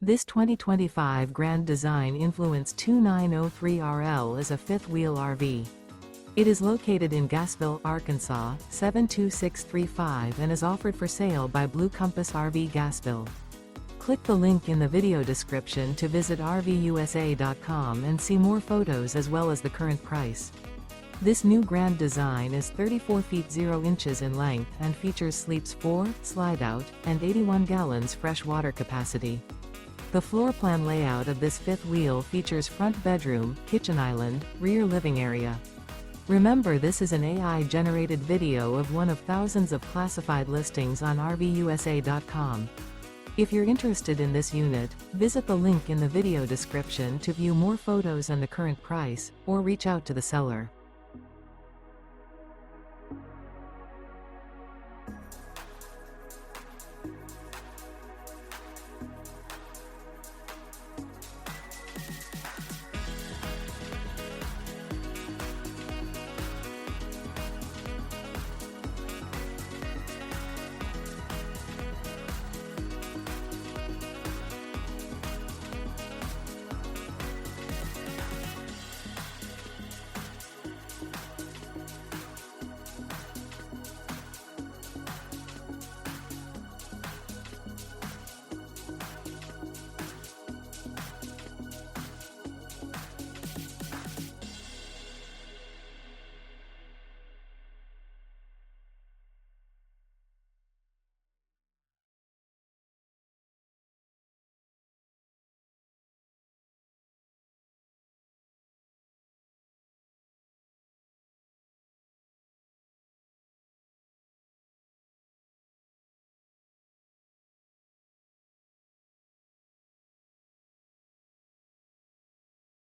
This 2025 Grand Design Influence 2903RL is a fifth-wheel RV. It is located in Gassville, Arkansas, 72635 and is offered for sale by Blue Compass RV Gassville. Click the link in the video description to visit RVUSA.com and see more photos as well as the current price. This new Grand Design is 34 feet 0 inches in length and features sleeps 4, Slideout, and 81 gallons fresh water capacity. The floor plan layout of this fifth wheel features front bedroom, kitchen island, rear living area. Remember, this is an AI-generated video of one of thousands of classified listings on RVUSA.com. If you're interested in this unit, visit the link in the video description to view more photos and the current price, or reach out to the seller.